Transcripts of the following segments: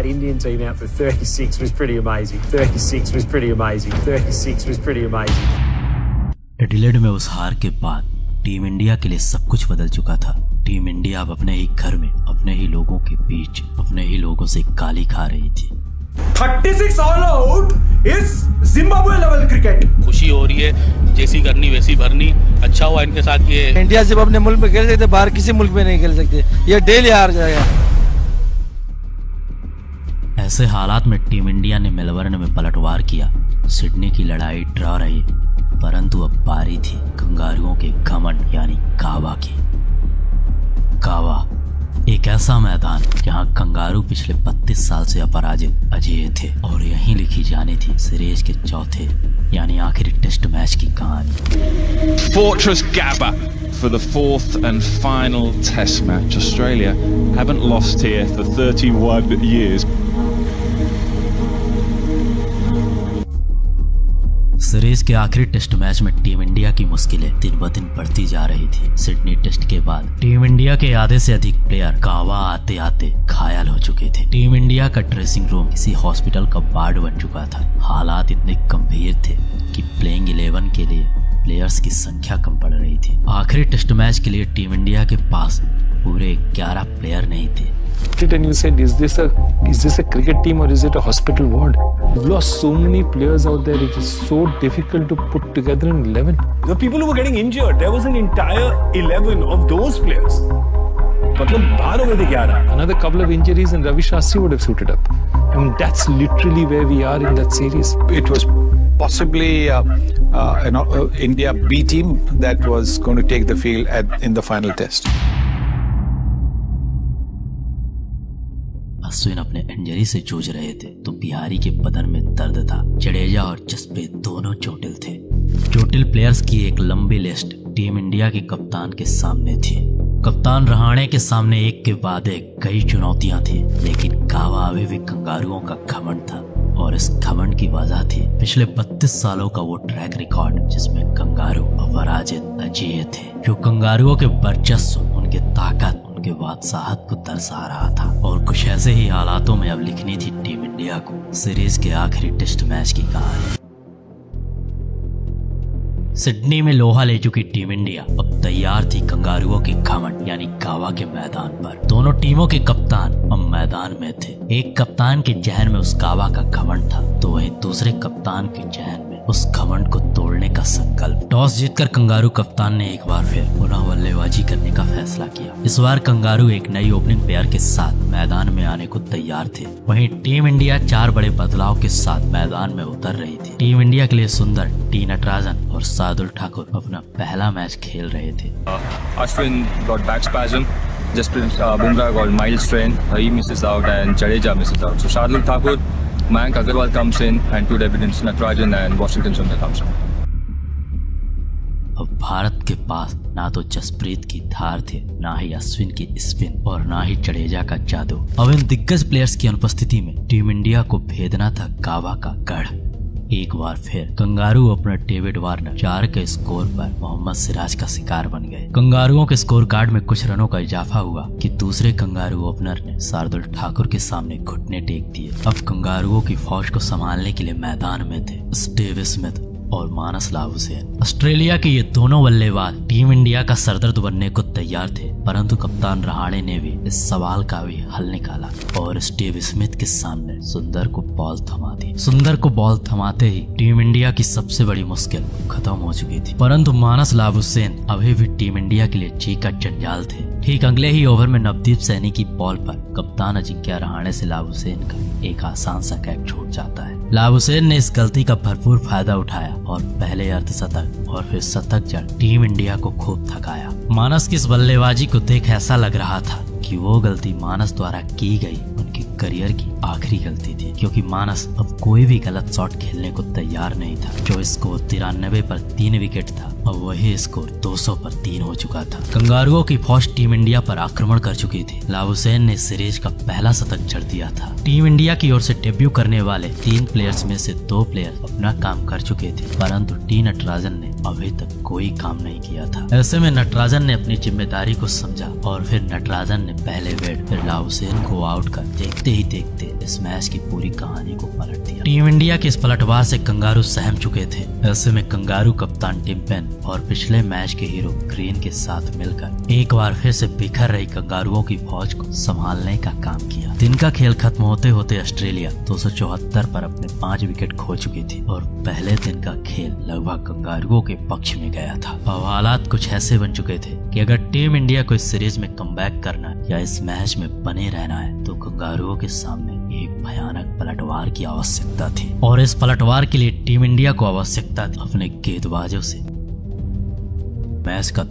that Indian team out for 36 was pretty amazing. 36 was pretty amazing. 36 was pretty amazing. Adelaide में उस हार के बाद टीम इंडिया के लिए सब कुछ बदल चुका था। टीम इंडिया अब अपने ही घर में, अपने ही लोगों के बीच, अपने ही लोगों से गाली खा रही थी। 36 all out is Zimbabwe level cricket. खुशी हो रही है, जैसी करनी वैसी भरनी। अच्छा हुआ इनके साथ ये इंडिया सिर्फ अपने मुल्क में खेल सकते, बाहर किसी मुल्क में नहीं खेल सकते। ये डेली हार जाएगा। ऐसे हालात में टीम इंडिया ने मेलबर्न में पलटवार किया। सिडनी की लड़ाई ड्रॉ रही, परंतु अब बारी थी कंगारुओं के घमंड यानी कावा की। कावा एक ऐसा मैदान जहां कंगारू पिछले 32 साल से अपराजित अजेय थे और यहीं लिखी जानी थी सीरीज के चौथे यानी आखिरी टेस्ट मैच की कहानी। Fortress Gabba for the fourth and final test match. Australia haven't lost here for 31 years. Series के आखिरी टेस्ट मैच में टीम इंडिया की मुश्किलें दिन ब दिन बढ़ती जा रही थी। सिडनी टेस्ट के बाद टीम इंडिया के आधे से अधिक प्लेयर कावा आते आते घायल हो चुके थे। टीम इंडिया का ड्रेसिंग रूम किसी हॉस्पिटल का वार्ड बन चुका था। हालात इतने गंभीर थे कि प्लेइंग 11 के लिए प्लेयर्स की संख्या कम पड़ रही थी। आखिरी टेस्ट मैच के लिए टीम इंडिया के पास पूरे 11 प्लेयर नहीं थे। And you said, is this a cricket team or is it a hospital ward? You've lost so many players out there. It is so difficult to put together an 11. The people who were getting injured, there was an entire 11 of those players. मतलब बाहर हो गए थे 11. Another couple of injuries and Ravi Shastri would have suited up. I mean, that's literally where we are in that series. It was possibly India B team that was going to take the field in the final test. Ashwin अपने injury से जूझ रहे थे तो बिहारी के बदन में दर्द था। जडेजा और जसप्रीत दोनों चोटिल थे। चोटिल प्लेयर्स की एक लंबी लिस्ट टीम इंडिया के कप्तान के सामने थी। कप्तान रहाणे के सामने एक के बाद एक कई चुनौतियां थी, लेकिन कावा अभी भी कंगारुओं का घमंड था और इस घमंड की वजह थी पिछले 32 सालों का वो ट्रैक रिकॉर्ड जिसमें कंगारू अपराजित अजेय थे। जो कंगारुओं के वर्चस्व, उनके ताकत, के बादशाहत को दर्शा रहा था। और कुछ ऐसे ही हालातों में अब लिखनी थी टीम इंडिया को सीरीज के आखिरी टेस्ट मैच की कहानी। सिडनी में लोहा ले चुकी टीम इंडिया अब तैयार थी कंगारुओं के घमंड यानी कावा के मैदान पर। दोनों टीमों के कप्तान अब मैदान में थे। एक कप्तान के जहन में उस कावा का घमंड था तो वहीं दूसरे कप्तान के जहन में उस घमंड को तोड़ने का संकल्प। टॉस जीतकर कंगारू कप्तान ने एक बार फिर पुनः बल्लेबाजी करने का फैसला किया। इस बार कंगारू एक नई ओपनिंग पेयर के साथ मैदान में आने को तैयार थे। वहीं टीम इंडिया 4 बड़े बदलाव के साथ मैदान में उतर रही थी। टीम इंडिया के लिए सुंदर, टी नटराजन और शार्दुल ठाकुर अपना पहला मैच खेल रहे थे। Ashwin got back spasm, Jasprit Bumrah got mild strain, he misses out and Jadeja misses out. So Shardul Thakur, Mayank Agarwal comes in and 2 debutants Natarajan and Washington Sundar comes in. अब भारत के पास ना तो जसप्रीत की धार थे, ना ही अश्विन की spin और ना ही जडेजा का जादू। अब इन दिग्गज प्लेयर्स की अनुपस्थिति में टीम इंडिया को भेदना था कावा का गढ़। एक बार फिर कंगारू अपने डेविड वार्नर 4 के स्कोर पर मोहम्मद सिराज का शिकार बन गए। कंगारुओं के स्कोर कार्ड में कुछ रनों का इजाफा हुआ कि दूसरे कंगारू ओपनर ने शार्दुल ठाकुर के सामने घुटने टेक दिए। अब कंगारुओं की फौज को संभालने के लिए मैदान में थे स्टीव स्मिथ और मानस लाबुशेन। ऑस्ट्रेलिया के ये दोनों बल्लेबाज टीम इंडिया का सरदर्द बनने को तैयार थे, परंतु कप्तान रहाणे ने भी इस सवाल का भी हल निकाला और स्टीव स्मिथ के सामने सुंदर को बॉल थमा दी। सुंदर को बॉल थमाते ही टीम इंडिया की सबसे बड़ी मुश्किल खत्म हो चुकी थी, परंतु मानस लाबुशेन अभी भी टीम इंडिया के लिए जी का जंजाल थे। ठीक अगले ही ओवर में नवदीप सैनी की बॉल पर कप्तान अजिंक्य रहाणे से लाबुशेन का एक आसान सा कैच छूट जाता है। लाबुशेन ने इस गलती का भरपूर फायदा उठाया और पहले अर्धशतक और फिर शतक जड़ टीम इंडिया को खूब थकाया। मानस की इस बल्लेबाजी को देख ऐसा लग रहा था कि वो गलती मानस द्वारा की गई उनके करियर की आखिरी गलती थी, क्योंकि मानस अब कोई भी गलत शॉट खेलने को तैयार नहीं था। जो स्कोर 93 पर 3 विकेट था अब वही स्कोर 200 पर 3 हो चुका था। कंगारुओं की फौज टीम इंडिया पर आक्रमण कर चुकी थी। लाबुसैन ने सीरीज का पहला शतक जड़ दिया था। टीम इंडिया की ओर से डेब्यू करने वाले 3 प्लेयर्स में से 2 प्लेयर अपना काम कर चुके थे, परंतु टी नटराजन ने अभी तक कोई काम नहीं किया था। ऐसे में नटराजन ने अपनी जिम्मेदारी को समझा और फिर नटराजन ने पहले बैट फिर लाबुसैन को आउट कर देखते ही देखते इस मैच की पूरी कहानी को पलट दिया। टीम इंडिया के इस पलटवार से कंगारू सहम चुके थे। ऐसे में कंगारू कप्तान टिम पेन और पिछले मैच के हीरो ग्रीन के साथ मिलकर एक बार फिर से बिखर रही कंगारुओं की फौज को संभालने का काम किया। दिन का खेल खत्म होते होते ऑस्ट्रेलिया 274 पर अपने 5 विकेट खो चुकी थी और पहले दिन का खेल लगभग कंगारुओं के पक्ष में गया था। अब हालात कुछ ऐसे बन चुके थे कि अगर टीम इंडिया को इस सीरीज में कमबैक करना या इस मैच में बने रहना है तो कंगारुओं के सामने एक भयानक पलटवार की आवश्यकता थी और इस पलटवार के लिए टीम इंडिया को आवश्यकता थी अपने गेंदबाजों से। मैच का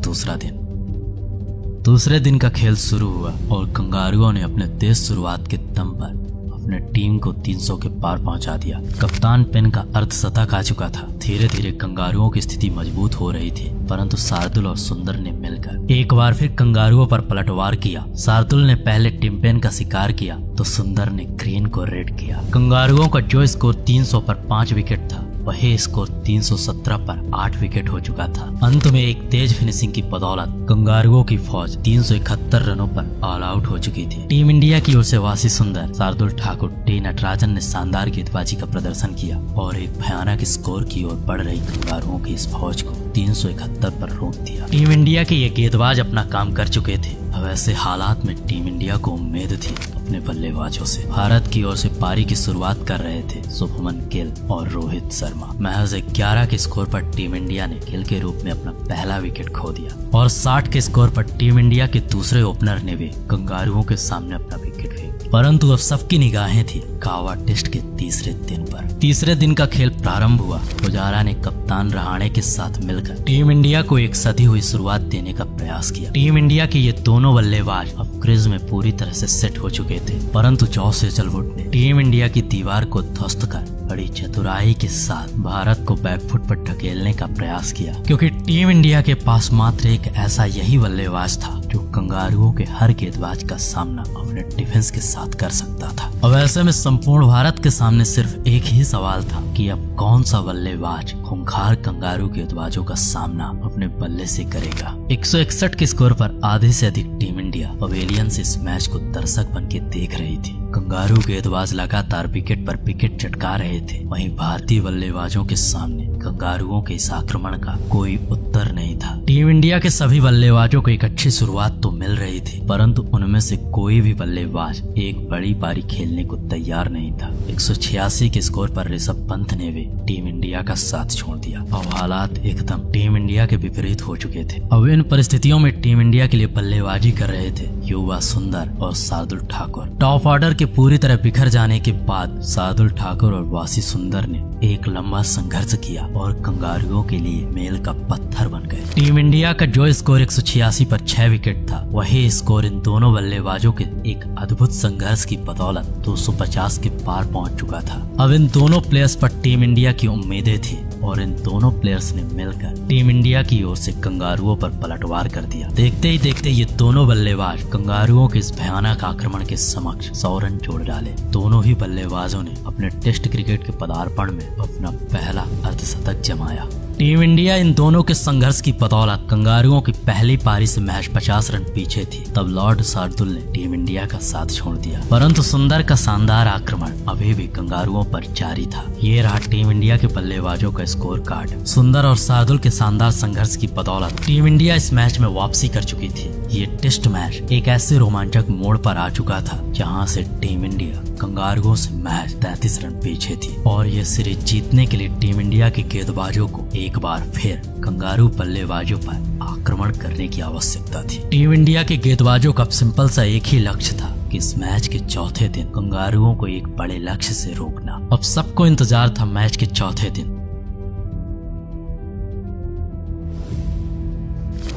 दूसरे दिन का खेल शुरू हुआ और कंगारुओं ने अपने तेज शुरुआत के दम पर अपने टीम को 300 के पार पहुंचा दिया। कप्तान पेन का अर्धशतक आ चुका था। धीरे धीरे कंगारुओं की स्थिति मजबूत हो रही थी, परंतु शार्दुल और सुंदर ने मिलकर एक बार फिर कंगारुओं पर पलटवार किया। शार्दुल ने पहले टिम पेन का शिकार किया तो सुंदर ने ग्रीन को रेड किया। कंगारुओं का जो स्कोर 300 पर 5 विकेट था वही स्कोर 317 पर 8 विकेट हो चुका था। अंत में एक तेज फिनिशिंग की बदौलत कंगारुओं की फौज 371 रनों पर ऑल आउट हो चुकी थी। टीम इंडिया की ओर से वासी सुंदर, शार्दुल ठाकुर, टी नटराजन ने शानदार गेंदबाजी का प्रदर्शन किया और एक भयानक स्कोर की ओर बढ़ रही कंगारुओं की इस फौज को 371 पर रोक दिया। टीम इंडिया के ये गेंदबाज अपना काम कर चुके थे। अब ऐसे हालात में टीम इंडिया को उम्मीद थी अपने बल्लेबाजों से। भारत की ओर से पारी की शुरुआत कर रहे थे शुभमन गिल और रोहित शर्मा। महज 11 के स्कोर पर टीम इंडिया ने गिल के रूप में अपना पहला विकेट खो दिया और 60 के स्कोर पर टीम इंडिया के दूसरे ओपनर ने भी कंगारुओं के सामने अपना विकेट फेंक। परंतु अब सबकी निगाहें थी कावा टेस्ट के तीसरे दिन पर। तीसरे दिन का खेल प्रारंभ हुआ। पुजारा ने कप्तान रहाणे के साथ मिलकर टीम इंडिया को एक सधी हुई शुरुआत देने का प्रयास किया। टीम इंडिया के ये दोनों बल्लेबाज अब क्रीज में पूरी तरह से सेट हो चुके थे, परंतु जॉस हेजलवुड ने टीम इंडिया की दीवार को ध्वस्त कर बड़ी चतुराई के साथ भारत को बैकफुट पर ढकेलने का प्रयास किया, क्योंकि टीम इंडिया के पास मात्र एक ऐसा यही बल्लेबाज था जो कंगारुओं के हर गेंदबाज का सामना अपने डिफेंस के साथ कर सकता था। अब ऐसे में संपूर्ण भारत के सामने सिर्फ एक ही सवाल था कि अब कौन सा बल्लेबाज खूंखार कंगारू गेंदबाजों का सामना अपने बल्ले से करेगा। 161 के स्कोर पर आधे से अधिक टीम इंडिया पवेलियन से इस मैच को दर्शक बन के देख रही थी। कंगारू गेंदबाज लगातार विकेट पर विकेट चटका रहे थे, वहीं भारतीय बल्लेबाजों के सामने कंगारुओं के इस आक्रमण का कोई उत्तर नहीं था। टीम इंडिया के सभी बल्लेबाजों को एक अच्छी शुरुआत तो मिल रही थी, परंतु उनमें से कोई भी बल्लेबाज एक बड़ी पारी खेलने को तैयार नहीं था। 186 के स्कोर पर ऋषभ पंत ने भी टीम इंडिया का साथ छोड़ दिया। अब हालात एकदम टीम इंडिया के विपरीत हो चुके थे। अब इन परिस्थितियों में टीम इंडिया के लिए बल्लेबाजी कर रहे थे युवा सुंदर और शार्दुल ठाकुर। टॉप ऑर्डर के पूरी तरह बिखर जाने के बाद शार्दुल ठाकुर और वासी सुंदर ने एक लंबा संघर्ष किया और कंगारुओं के लिए मील का पत्थर बन गए। टीम इंडिया का जो स्कोर 186 पर 6 विकेट था, वही स्कोर इन दोनों बल्लेबाजों के एक अद्भुत संघर्ष की बदौलत 250 के पार पहुंच चुका था। अब इन दोनों प्लेयर्स पर टीम इंडिया की उम्मीदें थी और इन दोनों प्लेयर्स ने मिलकर टीम इंडिया की ओर से कंगारुओं पर पलटवार कर दिया। देखते ही देखते ये दोनों बल्लेबाज कंगारुओं के इस भयानक आक्रमण के समक्ष 100 रन जोड़ डाले। दोनों ही बल्लेबाजों ने अपने टेस्ट क्रिकेट के पदार्पण में अपना पहला अर्धशतक जमाया। टीम इंडिया इन दोनों के संघर्ष की बदौलत कंगारुओं की पहली पारी से महज 50 रन पीछे थी। तब लॉर्ड शार्दुल ने टीम इंडिया का साथ छोड़ दिया, परंतु सुंदर का शानदार आक्रमण अभी भी कंगारुओं पर जारी था। ये रहा टीम इंडिया के बल्लेबाजों का स्कोर कार्ड। सुंदर और शार्दुल के शानदार संघर्ष की बदौलत टीम इंडिया इस मैच में वापसी कर चुकी थी। ये टेस्ट मैच एक ऐसे रोमांचक मोड़ पर आ चुका था जहां से टीम इंडिया कंगारुओं से महज 33 रन पीछे थी और ये सीरीज जीतने के लिए टीम इंडिया के गेंदबाजों को एक बार फिर कंगारू बल्लेबाजों पर आक्रमण करने की आवश्यकता थी। टीम इंडिया के गेंदबाजों का सिंपल सा एक ही लक्ष्य था कि इस मैच के चौथे दिन कंगारुओं को एक बड़े लक्ष्य से रोकना। अब सबको इंतजार था मैच के चौथे दिन।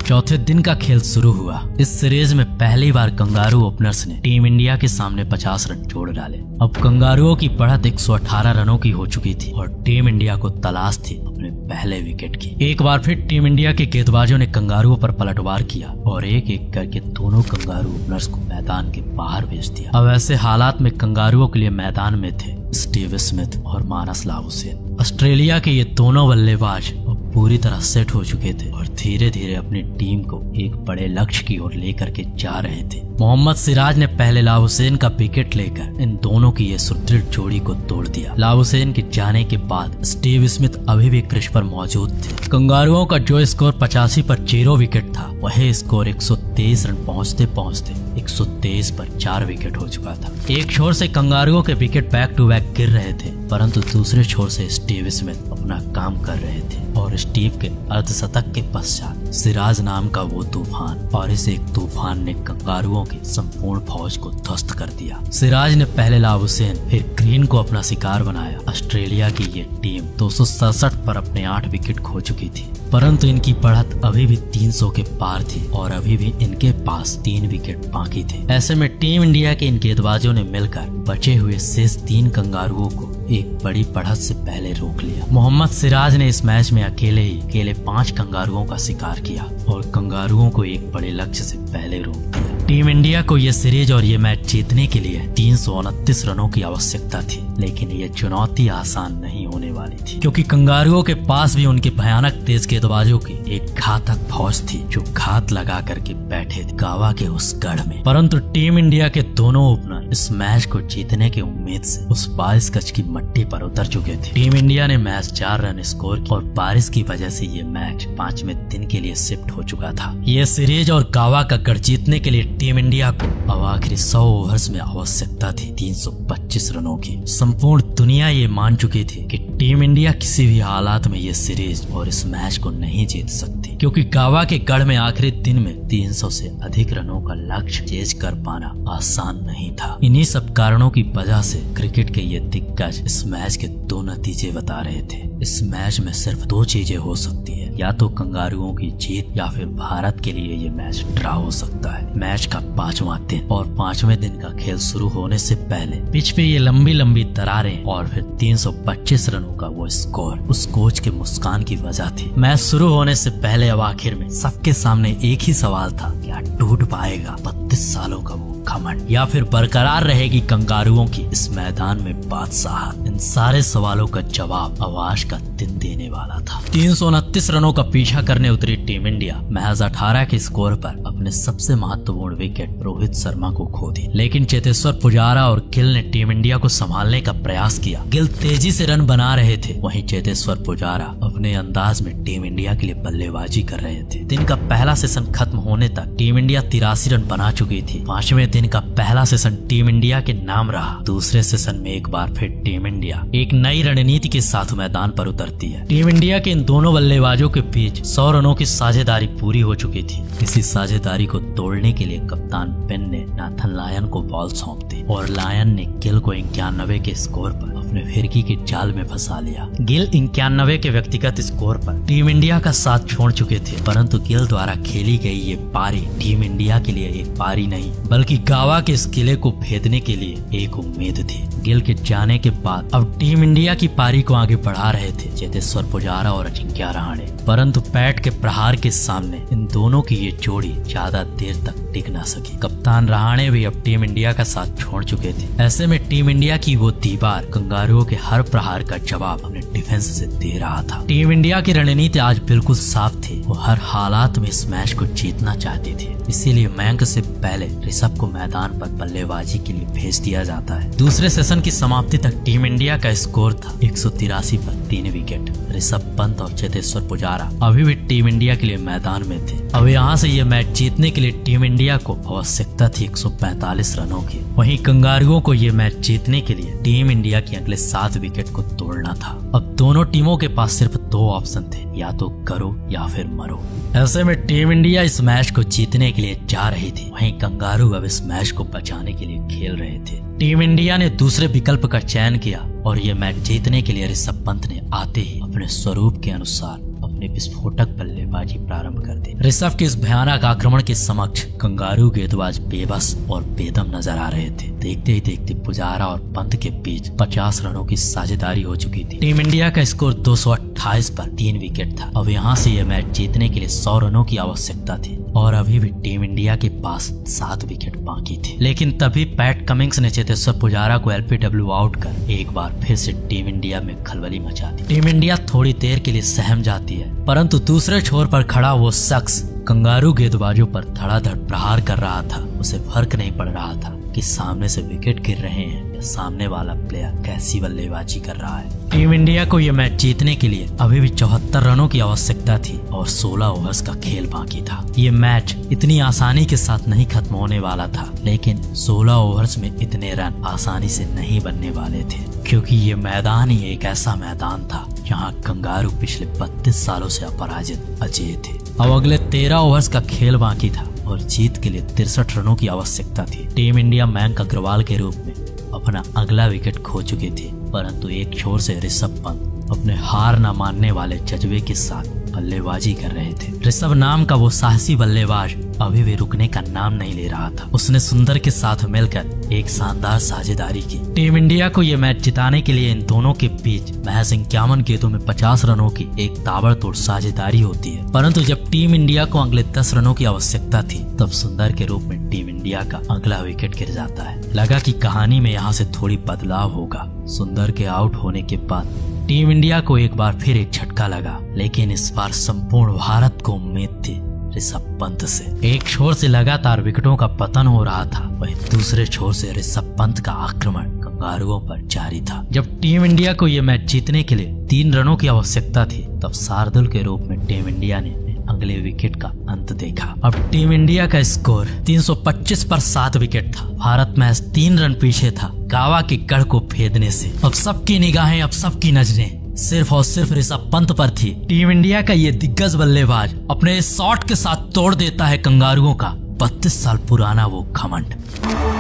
चौथे दिन का खेल शुरू हुआ। इस सीरीज में पहली बार कंगारू ओपनर्स ने टीम इंडिया के सामने 50 रन जोड़ डाले। अब कंगारुओं की बढ़त 118 रनों की हो चुकी थी और टीम इंडिया को तलाश थी अपने पहले विकेट की। एक बार फिर टीम इंडिया के गेंदबाजों ने कंगारुओं पर पलटवार किया और एक एक करके दोनों कंगारू ओपनर्स को मैदान के बाहर भेज दिया। अब ऐसे हालात में कंगारुओं के लिए मैदान में थे स्टीव स्मिथ और मानस लाबुशेन। ऑस्ट्रेलिया के ये दोनों बल्लेबाज पूरी तरह सेट हो चुके थे और धीरे धीरे अपनी टीम को एक बड़े लक्ष्य की ओर लेकर के जा रहे थे। मोहम्मद सिराज ने पहले लाबुशेन का विकेट लेकर इन दोनों की ये सुदृढ़ जोड़ी को तोड़ दिया। लाबुशेन के जाने के बाद स्टीव स्मिथ अभी भी क्रीज पर मौजूद थे। कंगारुओं का जो स्कोर 85 पर 0 विकेट था, वही स्कोर 123 रन पहुंचते पहुंचते 123 पर 4 विकेट हो चुका था। एक छोर से कंगारुओं के विकेट बैक टू बैक गिर रहे थे, परंतु दूसरे छोर से स्टीव स्मिथ अपना काम कर रहे थे और स्टीव के अर्धशतक के पश्चात सिराज नाम का वो तूफान, और इस एक तूफान ने कंगारुओं की संपूर्ण फौज को ध्वस्त कर दिया। सिराज ने पहले लाबुशेन फिर ग्रीन को अपना शिकार बनाया। ऑस्ट्रेलिया की ये टीम 267 पर अपने 8 विकेट खो चुकी थी, परंतु इनकी बढ़त अभी भी 300 के पार थी और अभी भी इनके पास 3 विकेट बाकी थे। ऐसे में टीम इंडिया के इन गेंदबाजों ने मिलकर बचे हुए शेष 3 कंगारुओं को एक बड़ी बढ़त से पहले रोक लिया। मोहम्मद सिराज ने इस मैच में अकेले 5 कंगारुओं का शिकार किया और कंगारुओं को एक बड़े लक्ष्य से पहले रोक दिया। टीम इंडिया को यह सीरीज और ये मैच जीतने के लिए 329 रनों की आवश्यकता थी, लेकिन ये चुनौती आसान नहीं होने वाली थी, क्योंकि कंगारुओं के पास भी उनके भयानक तेज गेंदबाजों की एक घातक फौज थी जो घात लगा करके बैठे थे गावा के उस गढ़ में। परंतु टीम इंडिया के दोनों ओपनर इस मैच को जीतने की उम्मीद से उस 22 गज की मट्टी पर उतर चुके थे। टीम इंडिया ने मैच 4 रन स्कोर किया और बारिश की वजह से ये मैच 5वें दिन के लिए शिफ्ट हो चुका था। ये सीरीज और गावा का गढ़ जीतने के लिए टीम इंडिया को अब आखिरी 100 ओवर्स में आवश्यकता थी 325 रनों की। संपूर्ण दुनिया ये मान चुकी थी कि टीम इंडिया किसी भी हालात में ये सीरीज और इस मैच को नहीं जीत सकती, क्योंकि गावा के गढ़ में आखिरी दिन में 300 से अधिक रनों का लक्ष्य चेज कर पाना आसान नहीं था। इन्हीं सब कारणों की वजह से क्रिकेट के ये दिग्गज इस मैच के 2 नतीजे बता रहे थे। इस मैच में सिर्फ 2 चीजें हो सकती है, या तो कंगारुओं की जीत या फिर भारत के लिए ये मैच ड्रा हो सकता है। मैच का 5वां दिन और 5वें दिन का खेल शुरू होने से पहले पिच पे ये लंबी लंबी दरारें और फिर 325 रनों का वो स्कोर उस कोच के मुस्कान की वजह थी। मैच शुरू होने से पहले अब आखिर में सबके सामने एक ही सवाल था, क्या टूट पाएगा 32 सालों का वो घमंड, या फिर बरकरार रहेगी कंगारुओं की इस मैदान में बादशाहत। इन सारे सवालों का जवाब आवाज का दिन देने वाला था। 329 रनों का पीछा करने उतरी टीम इंडिया महज 18 के स्कोर पर अपने सबसे महत्वपूर्ण विकेट रोहित शर्मा को खो दी, लेकिन चेतेश्वर पुजारा और गिल ने टीम इंडिया को संभालने का प्रयास किया। गिल तेजी से रन बना रहे थे, वहीं चेतेश्वर पुजारा अपने अंदाज में टीम इंडिया के लिए बल्लेबाजी कर रहे थे। दिन का पहला सेशन खत्म होने तक टीम इंडिया 83 रन बना चुकी थी। 5वें दिन का पहला सेशन टीम इंडिया के नाम रहा। दूसरे सेशन में एक बार फिर टीम इंडिया एक नई रणनीति के साथ मैदान पर उतरती है। टीम इंडिया के इन दोनों बल्लेबाजों के बीच 100 रनों की साझेदारी पूरी हो चुकी थी। इसी साझेदारी को तोड़ने के लिए कप्तान पेन ने नाथन लायन को बॉल सौंप दी और लायन ने गिल को 91 के स्कोर पर अपने फिरकी के जाल में फंसा लिया। गिल 91 के व्यक्तिगत स्कोर पर टीम इंडिया का साथ छोड़ चुके थे, परंतु गिल द्वारा खेली गई ये पारी टीम इंडिया के लिए एक पारी नहीं बल्कि गावा के इस किले को भेदने के लिए एक उम्मीद थी। गिल के जाने के बाद अब टीम इंडिया की पारी को आगे बढ़ा रहे थे चेतेश्वर पुजारा और अजिंक्य रहाणे, परंतु पैट के प्रहार के सामने इन दोनों की ये जोड़ी ज्यादा देर तक टिक ना सकी। कप्तान रहाणे भी अब टीम इंडिया का साथ छोड़ चुके थे। ऐसे में टीम इंडिया की वो दीवार कंगारुओं के हर प्रहार का जवाब अपने डिफेंस से दे रहा था। टीम इंडिया की रणनीति आज बिल्कुल साफ थी, वो हर हालात में इस मैच को जीतना चाहती थी। इसीलिए मयंक से पहले ऋषभ को मैदान पर बल्लेबाजी के लिए भेज दिया जाता है। दूसरे सेशन की समाप्ति तक टीम इंडिया का स्कोर था 183 पर 3 विकेट। ऋषभ पंत और चेतेश्वर पुजारा अभी भी टीम इंडिया के लिए मैदान में थे। अब यहाँ से ये मैच जीतने के लिए टीम इंडिया को आवश्यकता थी 145 रनों की। वहीं कंगारुओं को ये मैच जीतने के लिए टीम इंडिया के अगले 7 विकेट को तोड़ना था। अब दोनों टीमों के पास सिर्फ 2 ऑप्शन थे, या तो करो या फिर मरो। ऐसे में टीम इंडिया इस मैच को जीतने के लिए जा रही थी, वहीं कंगारू अब इस मैच को बचाने के लिए खेल रहे थे। टीम इंडिया ने दूसरे विकल्प का चयन किया और ये मैच जीतने के लिए ऋषभ पंत ने आते ही अपने स्वरूप के अनुसार अपनी विस्फोटक बल्लेबाजी प्रारंभ कर दी। ऋषभ के इस भयानक आक्रमण के समक्ष कंगारू गेंदबाज बेबस और बेदम नजर आ रहे थे। देखते ही देखते पुजारा और पंत के बीच 50 रनों की साझेदारी हो चुकी थी। टीम इंडिया का स्कोर 228 पर 3 विकेट था। अब यहाँ से यह मैच जीतने के लिए 100 रनों की आवश्यकता थी और अभी भी टीम इंडिया के पास 7 विकेट बाकी थे। लेकिन तभी पैट कमिंग्स ने चेतेश्वर पुजारा को LPW आउट कर एक बार फिर से टीम इंडिया में खलबली मचा दी। टीम इंडिया थोड़ी देर के लिए सहम जाती है, परंतु दूसरे छोर पर खड़ा वो शख्स कंगारू गेंदबाजों पर धड़ाधड़ प्रहार कर रहा था। उसे फर्क नहीं पड़ रहा था कि सामने से विकेट गिर रहे हैं या सामने वाला प्लेयर कैसी बल्लेबाजी कर रहा है। टीम इंडिया को यह मैच जीतने के लिए अभी भी 74 रनों की आवश्यकता थी और 16 ओवर्स का खेल बाकी था। ये मैच इतनी आसानी के साथ नहीं खत्म होने वाला था, लेकिन 16 ओवर्स में इतने रन आसानी से नहीं बनने वाले थे, क्योंकि ये मैदान ही एक ऐसा मैदान था जहाँ कंगारू पिछले 32 सालों से अपराजित अजेय थे। अब अगले 13 ओवर्स का खेल बाकी था और जीत के लिए 63 रनों की आवश्यकता थी। टीम इंडिया मयंक अग्रवाल के रूप में अपना अगला विकेट खो चुकी थी, परंतु एक छोर से ऋषभ पंत अपने हार न मानने वाले जज्बे के साथ बल्लेबाजी कर रहे थे। ऋषभ नाम का वो साहसी बल्लेबाज अभी भी रुकने का नाम नहीं ले रहा था। उसने सुंदर के साथ मिलकर एक शानदार साझेदारी की। टीम इंडिया को ये मैच जिताने के लिए इन दोनों के बीच महज 51 गेंदों में 50 रनों की एक ताबड़तोड़ साझेदारी होती है, परंतु जब टीम इंडिया को अगले 10 रनों की आवश्यकता थी तब सुंदर के रूप में टीम इंडिया का अगला विकेट गिर जाता है। लगा कि कहानी में यहाँ से थोड़ी बदलाव होगा। सुंदर के आउट होने के बाद टीम इंडिया को एक बार फिर एक झटका लगा, लेकिन इस बार संपूर्ण भारत को उम्मीद थी ऋषभ पंत से। एक छोर से लगातार विकेटों का पतन हो रहा था, वहीं दूसरे छोर से ऋषभ पंत का आक्रमण कंगारुओं पर जारी था। जब टीम इंडिया को यह मैच जीतने के लिए 3 रनों की आवश्यकता थी तब शार्दुल के रूप में टीम इंडिया ने अगले विकेट का अंत देखा। अब टीम इंडिया का स्कोर 325 पर 7 विकेट था। भारत महज 3 रन पीछे था गावा के गढ़ को भेदने से। अब सबकी निगाहें, अब सबकी नजरें सिर्फ और सिर्फ ऋषभ पंत पर थी। टीम इंडिया का ये दिग्गज बल्लेबाज अपने शॉट के साथ तोड़ देता है कंगारुओं का 32 साल पुराना वो घमंड।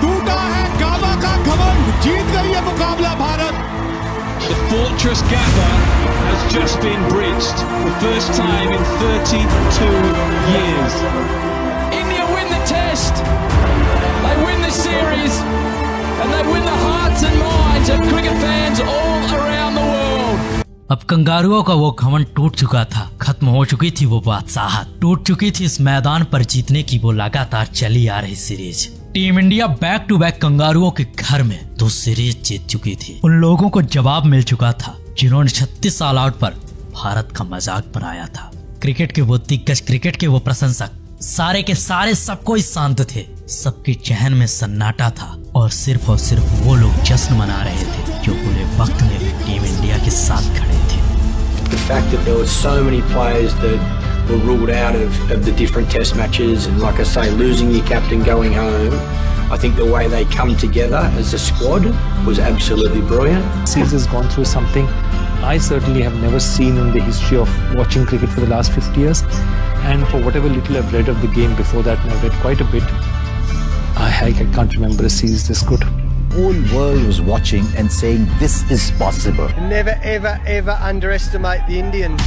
टूटा है गावा का घमंड, जीत गई है मुकाबला Bharat. The fortress Gabba has just been breached, the first time in 32 years. India win the test, they win the series, and they win the hearts and minds of cricket fans all around the world. अब कंगारुओं का वो घमंड टूट चुका था, खत्म हो चुकी थी वो बादशाहत, टूट चुकी थी इस मैदान पर जीतने की वो लगातार चली आ रही series. Team India back to back कंगारुओं के घर में 2 सीरीज जीत चुकी थी। उन लोगों को जवाब मिल चुका था जिन्होंने 36 साल आउट पर भारत का मजाक बनाया था। क्रिकेट के वो दिग्गज, क्रिकेट के वो प्रशंसक, सारे के सारे सबको ही शांत थे। सबके चहन में सन्नाटा था और सिर्फ वो लोग जश्न मना रहे थे जो पूरे वक्त में भी टीम इंडिया के साथ खड़े थे। The fact that there were so many players that were ruled out of the different test matches, and like I say, losing your captain going home, I think the way they come together as a squad was absolutely brilliant. Series has gone through something I certainly have never seen in the history of watching cricket for the last 50 years, and for whatever little I've read of the game before that, and I've read quite a bit, I can't remember a series this good. The whole world was watching and saying this is possible. Never ever ever underestimate the Indians.